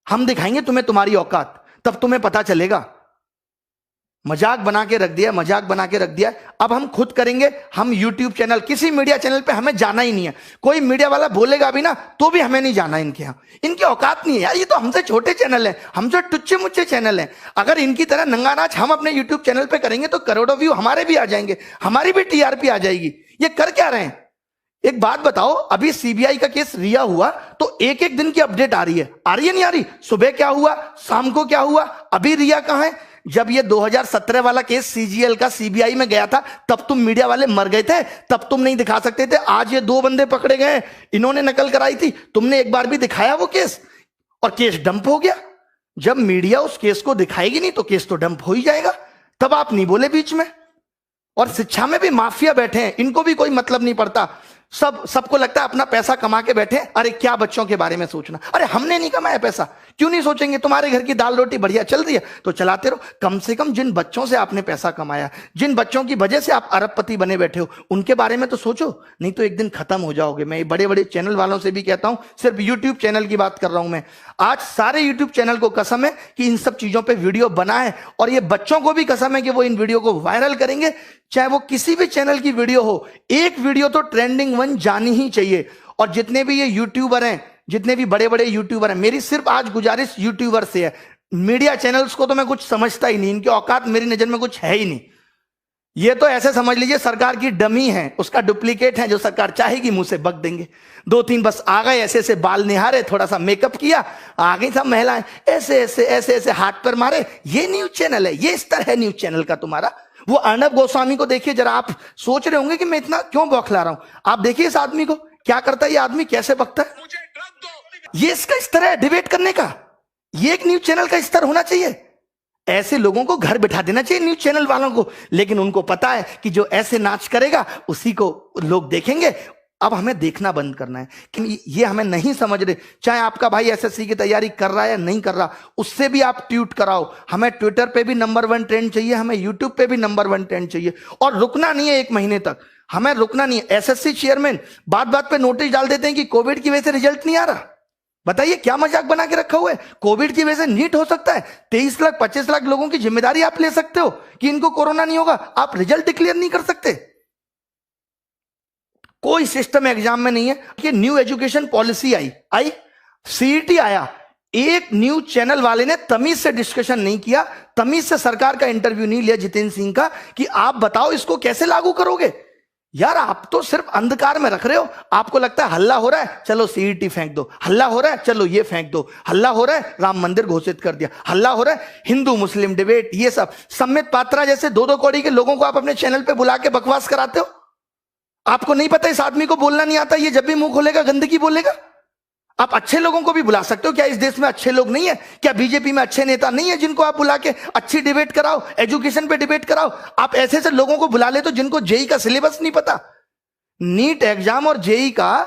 हम दिखाएंगे तुम्हें तुम्हारी औकात, तब तुम्हें पता चलेगा। मजाक बना के रख दिया, मजाक बना के रख दिया। अब हम खुद करेंगे। हम YouTube चैनल, किसी मीडिया चैनल पे हमें जाना ही नहीं है। कोई मीडिया वाला बोलेगा भी ना तो भी हमें नहीं जाना इनके यहाँ। इनकी औकात नहीं है यार, ये तो हमसे छोटे चैनल है, हमसे टुच्चे मुच्चे चैनल है। अगर इनकी तरह नंगा नाच हम अपने YouTube चैनल पे करेंगे तो करोड़ों व्यू हमारे भी आ जाएंगे, हमारी भी TRP आ जाएगी। ये कर क्या रहे हैं? एक बात बताओ, अभी CBI का केस रिया हुआ तो एक एक दिन की अपडेट आ रही है नहीं आ रही? सुबह क्या हुआ, शाम को क्या हुआ, अभी रिया कहां है? जब ये 2017 वाला केस CGL का CBI में गया था तब तुम मीडिया वाले मर गए थे, तब तुम नहीं दिखा सकते थे। आज ये 2 बंदे पकड़े गए, इन्होंने नकल कराई थी, तुमने एक बार भी दिखाया वो केस और केस डंप हो गया। जब मीडिया उस केस को दिखाएगी नहीं तो केस तो डंप हो ही जाएगा। तब आप नहीं बोले बीच में। और शिक्षा में भी माफिया बैठे हैं, इनको भी कोई मतलब नहीं पड़ता। सबको लगता है अपना पैसा कमा के बैठे। अरे क्या बच्चों के बारे में सोचना? अरे हमने नहीं कमाया पैसा, क्यों नहीं सोचेंगे? तुम्हारे घर की दाल रोटी बढ़िया चल रही है तो चलाते रहो। कम से कम जिन बच्चों से आपने पैसा कमाया, जिन बच्चों की वजह से आप अरबपति बने बैठे हो, उनके बारे में तो सोचो, नहीं तो एक दिन खत्म हो जाओगे। मैं बड़े बड़े चैनल वालों से भी कहता हूं, सिर्फ YouTube चैनल की बात कर रहा हूं मैं। आज सारे YouTube चैनल को कसम है कि इन सब चीजों पर वीडियो बना है, और ये बच्चों को भी कसम है कि वो इन वीडियो को वायरल करेंगे। चाहे वो किसी भी चैनल की वीडियो हो, एक वीडियो तो ट्रेंडिंग 1 जानी ही चाहिए। और जितने भी ये यूट्यूबर हैं, जितने भी बड़े बड़े यूट्यूबर हैं, मेरी सिर्फ आज गुजारिश यूट्यूबर से है। मीडिया चैनल्स को तो मैं कुछ समझता ही नहीं, इनकी औकात मेरी नजर में कुछ है ही नहीं। ये तो ऐसे समझ लीजिए सरकार की डमी है, उसका डुप्लीकेट है, जो सरकार चाहेगी मुंह से बक देंगे। 2-3 बस आ गए, ऐसे ऐसे बाल निहारे, थोड़ा सा मेकअप किया, आ गई सब महिलाएं, ऐसे ऐसे ऐसे ऐसे हाथ पर मारे। ये न्यूज चैनल है, ये स्तर है न्यूज चैनल का तुम्हारा। वो अर्नब गोस्वामी को देखिए जरा, आप सोच रहे होंगे कि मैं इतना क्यों बौखला रहा हूं। आप देखिए इस आदमी को, क्या करता है ये आदमी, कैसे बकता है। ये इसका स्तर है डिबेट करने का। ये एक न्यूज चैनल का स्तर होना चाहिए। ऐसे लोगों को घर बिठा देना चाहिए न्यूज चैनल वालों को, लेकिन उनको पता है कि जो ऐसे नाच करेगा उसी को लोग देखेंगे। अब हमें देखना बंद करना है कि ये हमें नहीं समझ रहे। चाहे आपका भाई SSC की तैयारी कर रहा है या नहीं कर रहा, उससे भी आप ट्वीट कराओ। हमें ट्विटर पे भी नंबर 1 ट्रेंड चाहिए, हमें यूट्यूब पे भी नंबर 1 ट्रेंड चाहिए। और रुकना नहीं है 1 महीने तक, हमें रुकना नहीं है। SSC चेयरमैन बात बात पे नोटिस डाल देते हैं कि कोविड की वजह से रिजल्ट नहीं आ रहा। बताइए क्या मजाक बना के रखा हुआ है? कोविड की वजह से नीट हो सकता है? 23 लाख 25 लाख लोगों की जिम्मेदारी आप ले सकते हो कि इनको कोरोना नहीं होगा, आप रिजल्ट डिक्लेयर नहीं कर सकते। कोई सिस्टम एग्जाम में नहीं है कि न्यू एजुकेशन पॉलिसी आई CET आया, एक न्यूज चैनल वाले ने तमीज से डिस्कशन नहीं किया, तमीज से सरकार का इंटरव्यू नहीं लिया जितेंद्र सिंह का कि आप बताओ इसको कैसे लागू करोगे। यार आप तो सिर्फ अंधकार में रख रहे हो। आपको लगता है हल्ला हो रहा है, चलो CET फेंक दो, हल्ला हो रहा है चलो ये फेंक दो, हल्ला हो रहा है राम मंदिर घोषित कर दिया, हल्ला हो रहा है हिंदू मुस्लिम डिबेट, ये सब। सम्मित पात्रा जैसे 2-2 कौड़ी के लोगों को आप अपने चैनल पे बुला के बकवास कराते हो। आपको नहीं पता इस आदमी को बोलना नहीं आता, ये जब भी मुंह खोलेगा गंदगी बोलेगा। आप अच्छे लोगों को भी बुला सकते हो। क्या इस देश में अच्छे लोग नहीं है? क्या बीजेपी में अच्छे नेता नहीं है जिनको आप बुला के अच्छी डिबेट कराओ, एजुकेशन पे डिबेट कराओ? आप ऐसे ऐसे लोगों को बुला ले तो जिनको जेई का सिलेबस नहीं पता। नीट एग्जाम और जेई का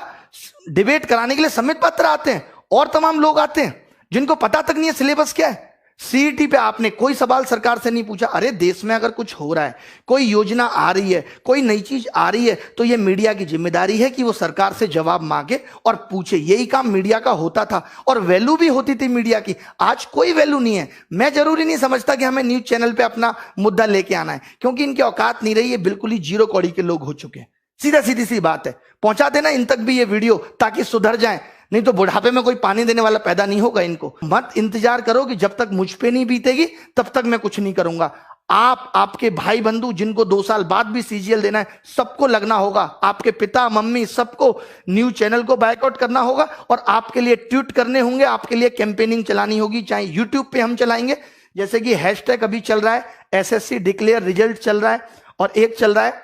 डिबेट कराने के लिए सम्मित पात्र आते हैं और तमाम लोग आते हैं जिनको पता तक नहीं है सिलेबस क्या है। CET पे आपने कोई सवाल सरकार से नहीं पूछा। अरे देश में अगर कुछ हो रहा है, कोई योजना आ रही है, कोई नई चीज आ रही है, तो ये मीडिया की जिम्मेदारी है कि वो सरकार से जवाब मांगे और पूछे। यही काम मीडिया का होता था और वैल्यू भी होती थी मीडिया की। आज कोई वैल्यू नहीं है। मैं जरूरी नहीं समझता कि हमें न्यूज चैनल पे अपना मुद्दा लेके आना है, क्योंकि इनकी औकात नहीं रही है। बिल्कुल ही 0 कौड़ी के लोग हो चुके हैं। सीधी सी बात है, पहुंचा देना इन तक भी ये वीडियो ताकि सुधर जाए, नहीं तो बुढ़ापे में कोई पानी देने वाला पैदा नहीं होगा इनको। मत इंतजार करो कि जब तक मुझ पे नहीं बीतेगी तब तक मैं कुछ नहीं करूंगा। आप, आपके भाई बंधु जिनको 2 साल बाद भी CGL देना है, सबको लगना होगा। आपके पिता मम्मी सबको न्यूज चैनल को बायकॉट करना होगा और आपके लिए ट्वीट करने होंगे, आपके लिए कैंपेनिंग चलानी होगी। चाहे यूट्यूब पे हम चलाएंगे, जैसे कि हैशटैग अभी चल रहा है SSC डिक्लेयर रिजल्ट चल रहा है, और एक चल रहा है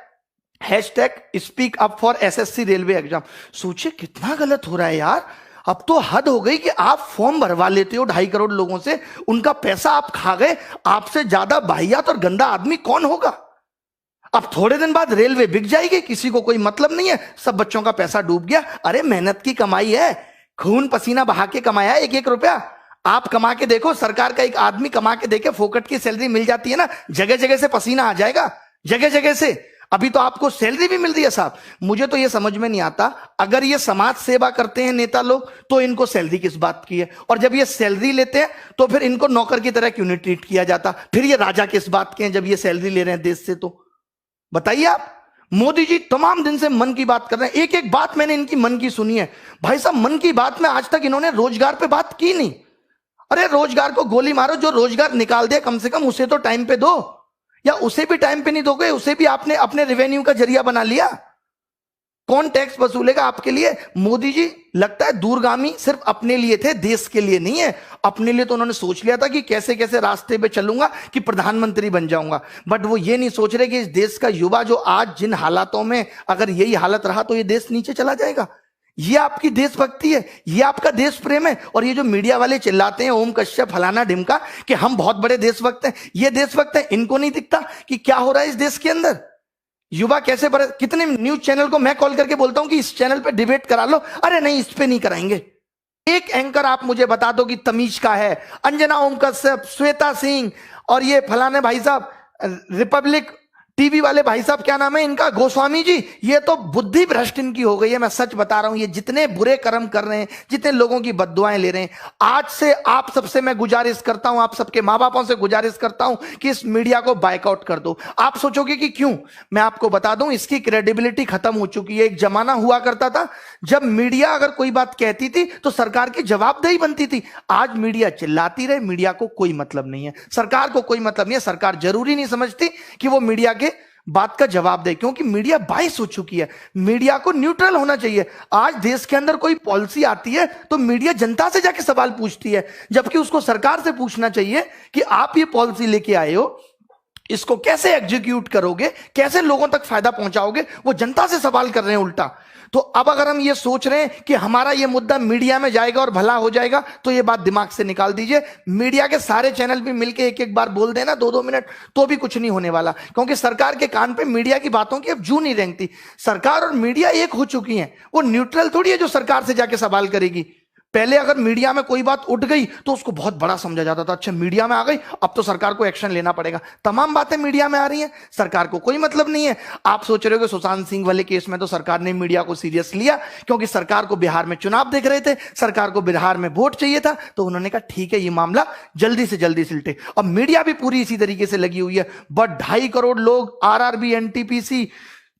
hashtag speak up for SSC railway exam. सोचिए कितना गलत हो रहा है यार। अब तो हद हो गई कि आप फॉर्म भरवा लेते हो 2.5 करोड़ लोगों से, उनका पैसा आप खा गए। आपसे ज्यादा वाहियात और गंदा आदमी कौन होगा? अब थोड़े दिन बाद रेलवे बिक जाएगी, किसी को कोई मतलब नहीं है, सब बच्चों का पैसा डूब गया। अरे मेहनत की कमाई है, खून पसीना बहा के कमाया है 1-1 रुपया। आप कमा के देखो, सरकार का एक आदमी कमा के देखे, फोकट की सैलरी मिल जाती है ना, जगह जगह से पसीना आ जाएगा, जगह जगह से। अभी तो आपको सैलरी भी मिल रही है साहब। मुझे तो ये समझ में नहीं आता, अगर ये समाज सेवा करते हैं नेता लोग तो इनको सैलरी किस बात की है, और जब ये सैलरी लेते हैं तो फिर इनको नौकर की तरह क्यों नहीं ट्रीट किया जाता? फिर ये राजा किस बात के हैं जब ये सैलरी ले रहे हैं देश से? तो बताइए आप। मोदी जी तमाम दिन से मन की बात कर रहे हैं, एक एक बात मैंने इनकी मन की सुनी है। भाई साहब, मन की बात में आज तक इन्होंने रोजगार पे बात की नहीं। अरे रोजगार को गोली मारो, जो रोजगार निकाल दे कम से कम उसे तो टाइम पे दो, या उसे भी टाइम पे नहीं दोगे, उसे भी आपने अपने रेवेन्यू का जरिया बना लिया। कौन टैक्स वसूलेगा आपके लिए? मोदी जी लगता है दूरगामी सिर्फ अपने लिए थे, देश के लिए नहीं है। अपने लिए तो उन्होंने सोच लिया था कि कैसे कैसे रास्ते पे चलूंगा कि प्रधानमंत्री बन जाऊंगा, बट वो ये नहीं सोच रहे कि इस देश का युवा जो आज जिन हालातों में, अगर यही हालत रहा तो ये देश नीचे चला जाएगा। ये आपकी देशभक्ति है, ये आपका देश प्रेम है। और ये जो मीडिया वाले चिल्लाते हैं ओम कश्यप फलाना ढिमका कि हम बहुत बड़े देशभक्त हैं, ये देशभक्त हैं, इनको नहीं दिखता कि क्या हो रहा है इस देश के अंदर? युवा कैसे बड़े, कितने न्यूज चैनल को मैं कॉल करके बोलता हूं कि इस चैनल पे डिबेट करा लो, अरे नहीं इस पे नहीं कराएंगे। एक एंकर आप मुझे बता दो कि तमीज का है, अंजना ओम कश्यप, श्वेता सिंह और ये फलाने भाई साहब रिपब्लिक टीवी वाले भाई साहब, क्या नाम है इनका, गोस्वामी जी, ये तो बुद्धि भ्रष्ट इनकी हो गई है। मैं सच बता रहा हूं, ये जितने बुरे कर्म कर रहे हैं, जितने लोगों की बद्दुआएं ले रहे हैं, आज से आप सबसे मैं गुजारिश करता हूं, आप सबके मां बापों से गुजारिश करता हूं कि इस मीडिया को बाइकआउट कर दो। आप सोचोगे कि क्यों, मैं आपको बता दूं, इसकी क्रेडिबिलिटी खत्म हो चुकी है। एक जमाना हुआ करता था जब मीडिया अगर कोई बात कहती थी तो सरकार की जवाबदेही बनती थी। आज मीडिया चिल्लाती रहे, मीडिया को कोई मतलब नहीं है, सरकार को कोई मतलब नहीं है। सरकार जरूरी नहीं समझती कि वो मीडिया के बात का जवाब दे, क्योंकि मीडिया बाइस हो चुकी है। मीडिया को न्यूट्रल होना चाहिए। आज देश के अंदर कोई पॉलिसी आती है तो मीडिया जनता से जाके सवाल पूछती है, जबकि उसको सरकार से पूछना चाहिए कि आप ये पॉलिसी लेके आए हो, इसको कैसे एग्जीक्यूट करोगे, कैसे लोगों तक फायदा पहुंचाओगे। वो जनता से सवाल कर रहे हैं उल्टा। तो अब अगर हम ये सोच रहे हैं कि हमारा ये मुद्दा मीडिया में जाएगा और भला हो जाएगा, तो ये बात दिमाग से निकाल दीजिए। मीडिया के सारे चैनल भी मिलके एक एक बार बोल देना 2-2 मिनट, तो भी कुछ नहीं होने वाला, क्योंकि सरकार के कान पे मीडिया की बातों की अब जू नहीं रेंगती। सरकार और मीडिया एक हो चुकी हैं, वो न्यूट्रल थोड़ी है जो सरकार से जाके सवाल करेगी। पहले अगर मीडिया में कोई बात उठ गई तो उसको बहुत बड़ा समझा जाता था, अच्छा मीडिया में आ गई अब तो सरकार को एक्शन लेना पड़ेगा। तमाम बातें मीडिया में आ रही हैं, सरकार को कोई मतलब नहीं है। आप सोच रहे हो कि सुशांत सिंह वाले केस में तो सरकार ने मीडिया को सीरियस लिया, क्योंकि सरकार को बिहार में चुनाव देख रहे थे, सरकार को बिहार में वोट चाहिए था, तो उन्होंने कहा ठीक है ये मामला जल्दी से जल्दी सिलटे। अब मीडिया भी पूरी इसी तरीके से लगी हुई है। बट 2.5 करोड़ लोग आरआरबी, एनटीपीसी,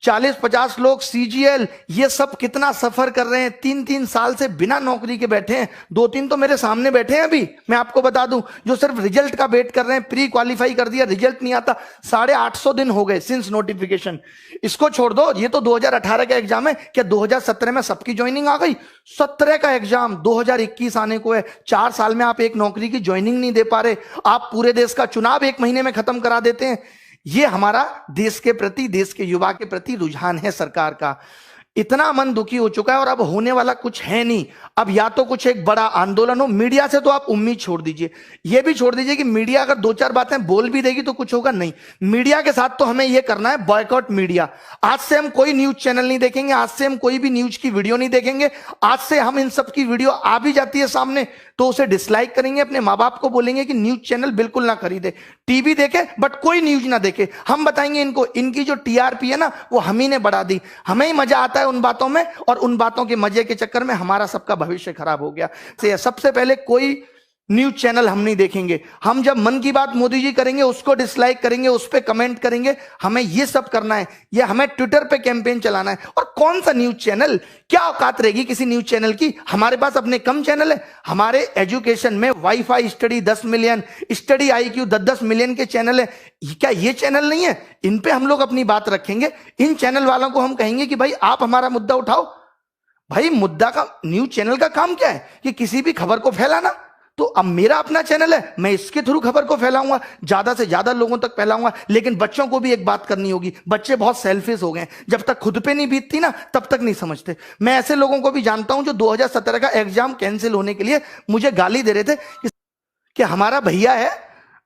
40-50 लोग सीजीएल, ये सब कितना सफर कर रहे हैं, 3-3 साल से बिना नौकरी के बैठे हैं। 2-3 तो मेरे सामने बैठे हैं अभी, मैं आपको बता दूं, जो सिर्फ रिजल्ट का वेट कर रहे हैं। प्री क्वालिफाई कर दिया, रिजल्ट नहीं आता, 850 दिन हो गए सिंस नोटिफिकेशन। इसको छोड़ दो, ये तो 2018 का एग्जाम है, क्या 2017 में सबकी ज्वाइनिंग आ गई? 17 का एग्जाम 2021 आने को है। 4 साल में आप एक नौकरी की ज्वाइनिंग नहीं दे पा रहे, आप पूरे देश का चुनाव 1 महीने में खत्म करा देते हैं। ये हमारा देश के प्रति, देश के युवा के प्रति रुझान है सरकार का। इतना मन दुखी हो चुका है और अब होने वाला कुछ है नहीं। अब या तो कुछ एक बड़ा आंदोलन हो, मीडिया से तो आप उम्मीद छोड़ दीजिए, ये भी छोड़ दीजिए कि मीडिया अगर 2-4 बातें बोल भी देगी तो कुछ होगा नहीं। मीडिया के साथ तो हमें यह करना है, बॉयकॉट मीडिया। आज से हम कोई न्यूज चैनल नहीं देखेंगे, आज से हम कोई भी न्यूज की वीडियो नहीं देखेंगे। आज से हम इन सब की वीडियो आ भी जाती है सामने तो उसे डिसलाइक करेंगे, अपने माँ बाप को बोलेंगे कि न्यूज चैनल बिल्कुल ना खरीदे, टीवी देखे बट कोई न्यूज ना देखे। हम बताएंगे इनको, इनकी जो टीआरपी है ना वो हम ही ने बढ़ा दी, हमें ही मजा आता है उन बातों में, और उन बातों के मजे के चक्कर में हमारा सबका भविष्य खराब हो गया। सबसे पहले कोई न्यूज चैनल हम नहीं देखेंगे। हम जब मन की बात मोदी जी करेंगे उसको डिसलाइक करेंगे, उस पर कमेंट करेंगे, हमें ये सब करना है। ये हमें ट्विटर पे कैंपेन चलाना है। और कौन सा न्यूज चैनल, क्या औकात रहेगी किसी न्यूज चैनल की? हमारे पास अपने कम चैनल है। हमारे एजुकेशन में wifi study 10 million, study IQ 10-10 million के चैनल है। क्या ये चैनल नहीं है? इन पे हम लोग अपनी बात रखेंगे। इन चैनल वालों को हम कहेंगे कि भाई आप हमारा मुद्दा उठाओ। भाई मुद्दा का, न्यूज चैनल का काम क्या है कि किसी भी खबर को फैलाना। तो अब मेरा अपना चैनल है, मैं इसके थ्रू खबर को फैलाऊंगा, ज्यादा से ज्यादा लोगों तक फैलाऊंगा। लेकिन बच्चों को भी एक बात करनी होगी, बच्चे बहुत सेल्फिश हो गए, जब तक खुद पे नहीं बीतती ना तब तक नहीं समझते। मैं ऐसे लोगों को भी जानता हूं जो 2017 का एग्जाम कैंसिल होने के लिए मुझे गाली दे रहे थे कि हमारा भैया है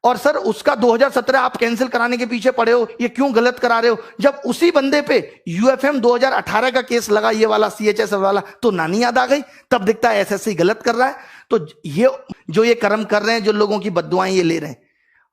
और सर उसका 2017 आप कैंसिल कराने के पीछे पड़े हो, ये क्यों गलत करा रहे हो। जब उसी बंदे पे UFM 2018 का केस लगा, ये वाला CHS वाला, तो नानी याद आ गई। तब दिखता है SSC गलत कर रहा है। तो ये जो ये कर्म कर रहे हैं, जो लोगों की बद्दुआएं ये ले रहे हैं,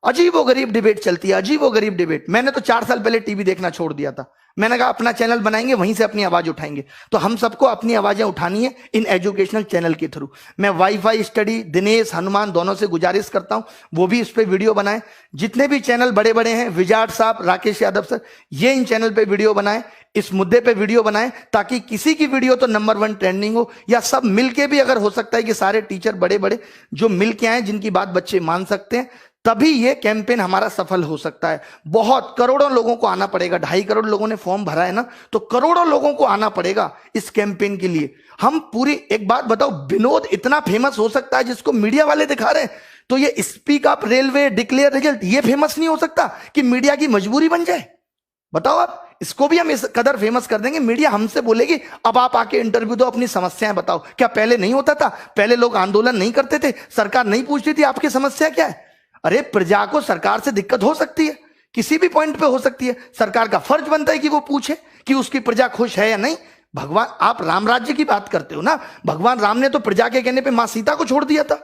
अजीब व गरीब डिबेट चलती है, अजीब व गरीब डिबेट। मैंने तो 4 साल पहले टीवी देखना छोड़ दिया था। मैंने कहा अपना चैनल बनाएंगे, वहीं से अपनी आवाज उठाएंगे। तो हम सबको अपनी आवाजें उठानी है इन एजुकेशनल चैनल के थ्रू। मैं वाईफाई स्टडी, दिनेश, हनुमान दोनों से गुजारिश करता हूं वो भी इस पे वीडियो बनाएं। जितने भी चैनल बड़े बड़े हैं, विजाट साहब, राकेश यादव सर, ये इन चैनल पे वीडियो बनाएं, इस मुद्दे पे वीडियो बनाएं, ताकि किसी की वीडियो तो नंबर 1 ट्रेंडिंग हो, या सब मिलके भी, अगर हो सकता है कि सारे टीचर बड़े बड़े जो मिलके आए, जिनकी बात बच्चे मान सकते हैं, तभी ये कैंपेन हमारा सफल हो सकता है। बहुत करोड़ों लोगों को आना पड़ेगा, 2.5 करोड़ लोगों ने फॉर्म भरा है ना, तो करोड़ों लोगों को आना पड़ेगा इस कैंपेन के लिए। हम पूरी, एक बात बताओ, विनोद इतना फेमस हो सकता है जिसको मीडिया वाले दिखा रहे हैं, तो ये speak up railway declare result ये फेमस नहीं हो सकता कि मीडिया की मजबूरी बन जाए? बताओ आप, इसको भी हम इस कदर फेमस कर देंगे, मीडिया हमसे बोलेगी अब आप आके इंटरव्यू दो, अपनी समस्याएं बताओ। क्या पहले नहीं होता था? पहले लोग आंदोलन नहीं करते थे? सरकार नहीं पूछती थी आपकी समस्या क्या है? अरे प्रजा को सरकार से दिक्कत हो सकती है, किसी भी पॉइंट पे हो सकती है, सरकार का फर्ज बनता है कि वो पूछे कि उसकी प्रजा खुश है या नहीं। भगवान, आप राम राज्य की बात करते हो ना, भगवान राम ने तो प्रजा के कहने पे मां सीता को छोड़ दिया था,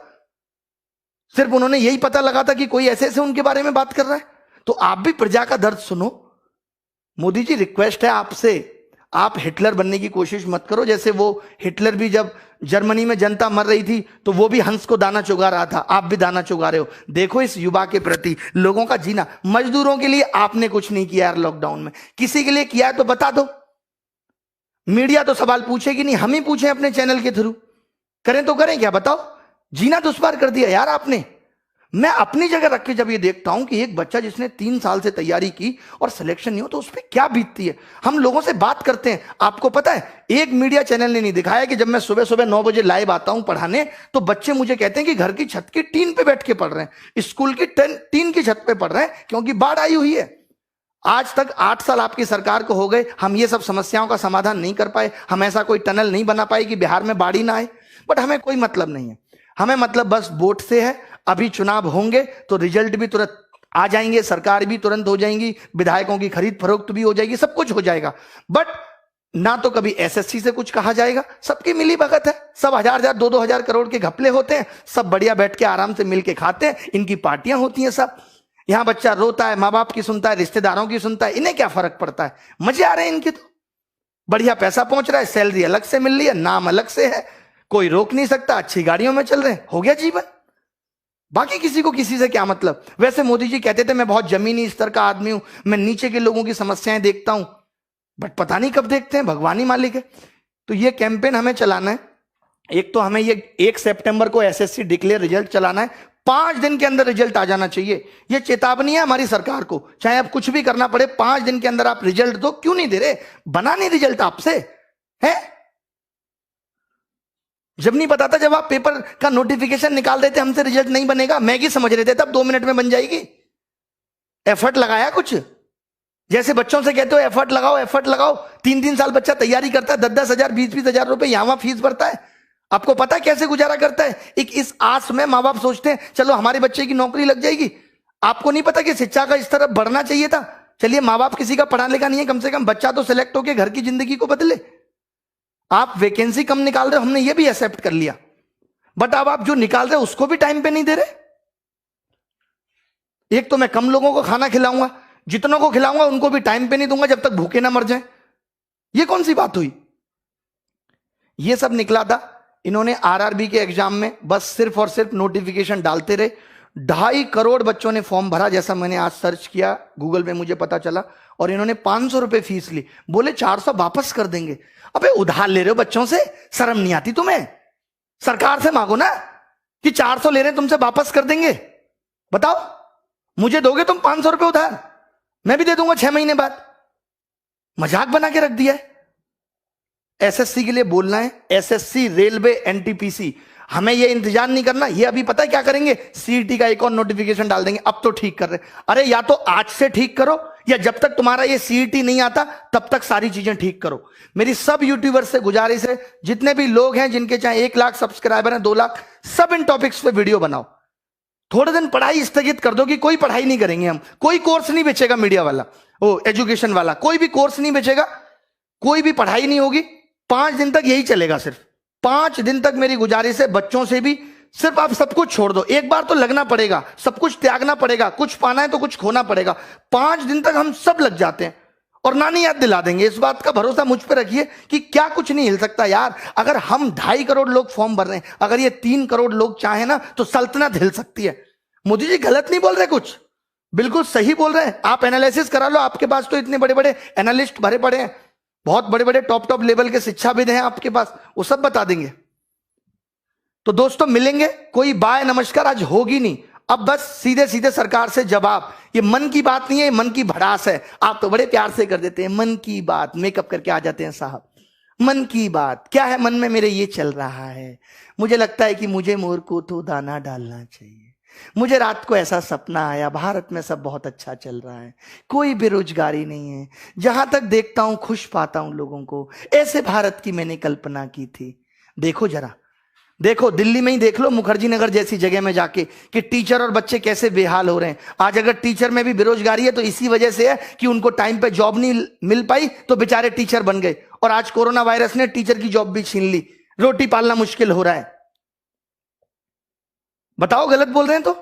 सिर्फ उन्होंने यही पता लगा था कि कोई ऐसे ऐसे उनके बारे में बात कर रहा है। तो आप भी प्रजा का दर्द सुनो। मोदी जी, रिक्वेस्ट है आपसे, आप हिटलर बनने की कोशिश मत करो। जैसे वो हिटलर भी जब जर्मनी में जनता मर रही थी तो वो भी हंस को दाना चुगा रहा था, आप भी दाना चुगा रहे हो। देखो इस युवा के प्रति, लोगों का जीना, मजदूरों के लिए आपने कुछ नहीं किया यार लॉकडाउन में, किसी के लिए किया है तो बता दो। मीडिया तो सवाल पूछेगी नहीं, हम ही पूछें अपने चैनल के थ्रू, करें तो करें क्या? बताओ, जीना दुश्वार कर दिया यार आपने। मैं अपनी जगह रख के जब ये देखता हूं कि एक बच्चा जिसने 3 साल से तैयारी की और सिलेक्शन नहीं हो, तो उस पर क्या बीतती है। हम लोगों से बात करते हैं, आपको पता है एक मीडिया चैनल ने नहीं दिखाया कि जब मैं सुबह सुबह 9 बजे लाइव आता हूं पढ़ाने, तो बच्चे मुझे कहते हैं कि घर की छत की टीन पे बैठ के पढ़ रहे हैं, स्कूल की टीन की छत पे पढ़ रहे हैं, क्योंकि बाढ़ आई हुई है। आज तक 8 साल आपकी सरकार को हो गए, हम ये सब समस्याओं का समाधान नहीं कर पाए, हम ऐसा कोई टनल नहीं बना पाए कि बिहार में बाढ़ ही ना आए। बट हमें कोई मतलब नहीं है, हमें मतलब बस वोट से है। अभी चुनाव होंगे तो रिजल्ट भी तुरंत आ जाएंगे, सरकार भी तुरंत हो जाएंगी, विधायकों की खरीद फरोख्त भी हो जाएगी, सब कुछ हो जाएगा। बट ना तो कभी एसएससी से कुछ कहा जाएगा, सबकी मिली भगत है, सब 1000-1000 2-2000 करोड़ के घपले होते हैं, सब बढ़िया बैठ के आराम से मिलके खाते हैं, इनकी पार्टियां होती हैं सब। यहां बच्चा रोता है, माँ बाप की सुनता है, रिश्तेदारों की सुनता है, इन्हें क्या फर्क पड़ता है? मजे आ रहे हैं इनके, तो बढ़िया पैसा पहुंच रहा है, सैलरी अलग से मिल रही है, नाम अलग से है, कोई रोक नहीं सकता, अच्छी गाड़ियों में चल रहे हैं, हो गया जीवन। बाकी किसी को किसी से क्या मतलब। वैसे मोदी जी कहते थे मैं बहुत जमीनी स्तर का आदमी हूं, मैं नीचे के लोगों की समस्याएं देखता हूं, बट पता नहीं कब देखते हैं, भगवान ही मालिक है। तो ये कैंपेन हमें चलाना है। एक तो हमें ये 1 सितंबर को एसएससी डिक्लेयर रिजल्ट चलाना है, 5 दिन के अंदर रिजल्ट आ जाना चाहिए। ये चेतावनी है हमारी सरकार को, चाहे अब कुछ भी करना पड़े, 5 दिन के अंदर आप रिजल्ट दो। क्यों नहीं दे रहे? बना नहीं रिजल्ट आपसे है? जब नहीं पता था, जब आप पेपर का नोटिफिकेशन निकाल देते हमसे रिजल्ट नहीं बनेगा, मैगी समझ रहे थे तब 2 मिनट में बन जाएगी। एफर्ट लगाया कुछ? जैसे बच्चों से कहते हो एफर्ट लगाओ, एफर्ट लगाओ, 3-3 साल बच्चा तैयारी करता है, 10-10 हजार 20-20 हजार रुपए यहां फीस भरता है। आपको पता है कैसे गुजारा करता है? एक इस आस में माँ बाप सोचते हैं चलो हमारे बच्चे की नौकरी लग जाएगी। आपको नहीं पता कि शिक्षा का इस तरफ बढ़ना चाहिए था? चलिए माँ बाप किसी का पढ़ा लिखा नहीं है, कम से कम बच्चा तो सिलेक्ट होकर घर की जिंदगी को बदले। आप वैकेंसी कम निकाल रहे हो, हमने ये भी एक्सेप्ट कर लिया, बट अब आप जो निकाल रहे हो उसको भी टाइम पे नहीं दे रहे। एक तो मैं कम लोगों को खाना खिलाऊंगा, जितनों को खिलाऊंगा उनको भी टाइम पे नहीं दूंगा जब तक भूखे ना मर जाएं। ये कौन सी बात हुई? ये सब निकला था इन्होंने आरआरबी के एग्जाम में, बस सिर्फ और सिर्फ नोटिफिकेशन डालते रहे। 2.5 करोड़ बच्चों ने फॉर्म भरा, जैसा मैंने आज सर्च किया गूगल में मुझे पता चला, और इन्होंने 500 रुपए फीस ली, बोले 400 वापस कर देंगे। अबे उधार ले रहे हो बच्चों से, शर्म नहीं आती तुम्हें? सरकार से मांगो ना कि 400 ले रहे हैं तुमसे वापस कर देंगे। बताओ, मुझे दोगे तुम 500 रुपए उधार, मैं भी दे दूंगा 6 महीने बाद। मजाक बना के रख दिया है। एसएससी के लिए बोलना है, एसएससी, रेलवे, एनटीपीसी, हमें ये इंतजार नहीं करना। ये अभी पता है क्या करेंगे? सीईटी का एक और नोटिफिकेशन डाल देंगे। अब तो ठीक कर रहे, अरे या तो आज से ठीक करो, या जब तक तुम्हारा ये सीईटी नहीं आता तब तक सारी चीजें ठीक करो। मेरी सब यूट्यूबर से गुजारिश है, जितने भी लोग हैं जिनके चाहे 1 लाख सब्सक्राइबर हैं, 2 लाख, सब इन टॉपिक्स पे वीडियो बनाओ। थोड़े दिन पढ़ाई स्थगित कर दो कि कोई पढ़ाई नहीं करेंगे हम, कोई कोर्स नहीं बेचेगा मीडिया वाला, ओ एजुकेशन वाला, कोई भी कोर्स नहीं बेचेगा, कोई भी पढ़ाई नहीं होगी। 5 दिन तक यही चलेगा, सिर्फ 5 दिन तक मेरी गुजारिश है। बच्चों से भी सिर्फ आप सब कुछ छोड़ दो, एक बार तो लगना पड़ेगा, सब कुछ त्यागना पड़ेगा, कुछ पाना है तो कुछ खोना पड़ेगा। 5 दिन तक हम सब लग जाते हैं और नानी याद दिला देंगे। इस बात का भरोसा मुझ पे रखिए कि क्या कुछ नहीं हिल सकता यार। अगर हम 2.5 करोड़ लोग फॉर्म भर रहे हैं, अगर ये 3 करोड़ लोग चाहे ना तो सल्तनत हिल सकती है। मोदी जी गलत नहीं बोल रहे, कुछ बिल्कुल सही बोल रहे हैं। आप एनालिसिस करा लो, आपके पास तो इतने बड़े बड़े एनालिस्ट भरे पड़े हैं, बहुत बड़े बड़े टॉप लेवल के शिक्षाविद हैं आपके पास, वो सब बता देंगे। तो दोस्तों मिलेंगे, कोई बाय नमस्कार आज होगी नहीं। अब बस सीधे सीधे सरकार से जवाब। ये मन की बात नहीं है, ये मन की भड़ास है। आप तो बड़े प्यार से कर देते हैं मन की बात, मेकअप करके आ जाते हैं साहब। मन की बात क्या है, मन में मेरे ये चल रहा है, मुझे लगता है कि मुझे मोर को तो दाना डालना चाहिए, मुझे रात को ऐसा सपना आया, भारत में सब बहुत अच्छा चल रहा है, कोई बेरोजगारी नहीं है, जहां तक देखता हूं खुश पाता हूं लोगों को, ऐसे भारत की मैंने कल्पना की थी। देखो जरा, देखो दिल्ली में ही देख लो, मुखर्जी नगर जैसी जगह में जाके कि टीचर और बच्चे कैसे बेहाल हो रहे हैं। आज अगर टीचर में भी बेरोजगारी है तो इसी वजह से है कि उनको टाइम पे जॉब नहीं मिल पाई, तो बेचारे टीचर बन गए। और आज कोरोना वायरस ने टीचर की जॉब भी छीन ली, रोटी पालना मुश्किल हो रहा है। बताओ गलत बोल रहे हैं तो?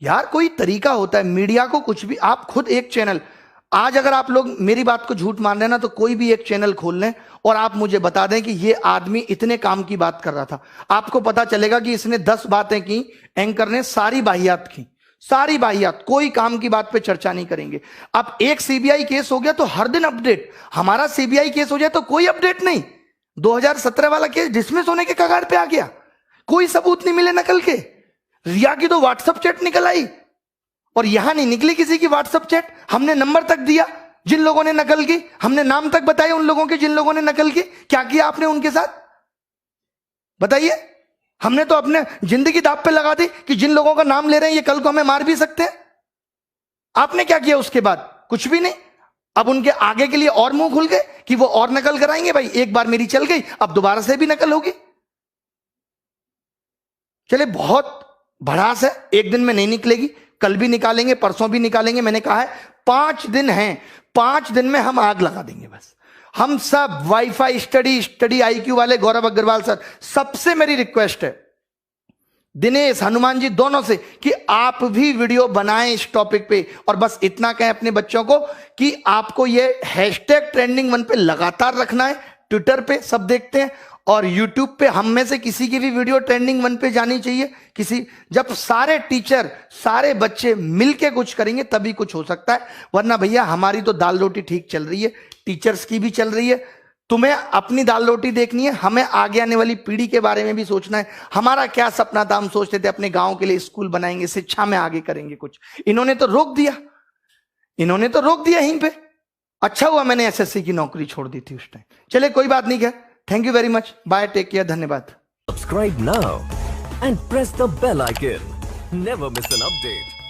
यार कोई तरीका होता है, मीडिया को कुछ भी, आप खुद एक चैनल, आज अगर आप लोग मेरी बात को झूठ मान रहे हैं ना, तो कोई भी एक चैनल खोल लें और आप मुझे बता दें कि ये आदमी इतने काम की बात कर रहा था, आपको पता चलेगा कि इसने 10 बातें की, एंकर ने सारी वाहियात की, सारी वाहियात, कोई काम की बात पे चर्चा नहीं करेंगे। अब एक सीबीआई केस हो गया तो हर दिन अपडेट, हमारा सीबीआई केस हो जाए तो कोई अपडेट नहीं। 2017 वाला केस डिसमिस होने के कगार पे आ गया, कोई सबूत नहीं मिले नकल के। रिया की तो व्हाट्सएप चैट निकल आई, और यहां नहीं निकली किसी की व्हाट्सएप चैट। हमने नंबर तक दिया जिन लोगों ने नकल की, हमने नाम तक बताए उन लोगों के जिन लोगों ने नकल की। क्या किया आपने उनके साथ बताइए? हमने तो अपने जिंदगी दांव पे लगा दी कि जिन लोगों का नाम ले रहे हैं ये कल को हमें मार भी सकते हैं। आपने क्या किया उसके बाद? कुछ भी नहीं। अब उनके आगे के लिए और मुंह खुल गए कि वो और नकल कराएंगे। भाई एक बार मेरी चल गई, अब दोबारा से भी नकल होगी। चले बहुत भड़ास है, एक दिन में नहीं निकलेगी, कल भी निकालेंगे, परसों भी निकालेंगे। मैंने कहा है 5 दिन हैं, 5 दिन में हम आग लगा देंगे। बस हम सब वाईफाई स्टडी आईक्यू वाले गौरव अग्रवाल सर, सबसे मेरी रिक्वेस्ट है, दिनेश हनुमान जी दोनों से, कि आप भी वीडियो बनाएं इस टॉपिक पे। और बस इतना कहें अपने बच्चों को कि आपको ये हैशटैग ट्रेंडिंग 1 पे लगातार रखना है। ट्विटर पे सब देखते हैं और यूट्यूब पे हम में से किसी की भी वीडियो ट्रेंडिंग 1 पे जानी चाहिए। किसी, जब सारे टीचर सारे बच्चे मिलके कुछ करेंगे तभी कुछ हो सकता है, वरना भैया हमारी तो दाल रोटी ठीक चल रही है, टीचर्स की भी चल रही है। तुम्हें अपनी दाल रोटी देखनी है, हमें आगे आने वाली पीढ़ी के बारे में भी सोचना है। हमारा क्या सपना था, हम सोचते थे अपने गांव के लिए स्कूल बनाएंगे, शिक्षा में आगे करेंगे कुछ। इन्होंने तो रोक दिया, इन्होंने तो रोक दिया यहीं पे। अच्छा हुआ मैंने एसएससी की नौकरी छोड़ दी थी उस टाइम। चले कोई बात नहीं, क्या, thank you very much, bye, take care, धन्यवाद। Subscribe now and press the bell icon. Never miss an update.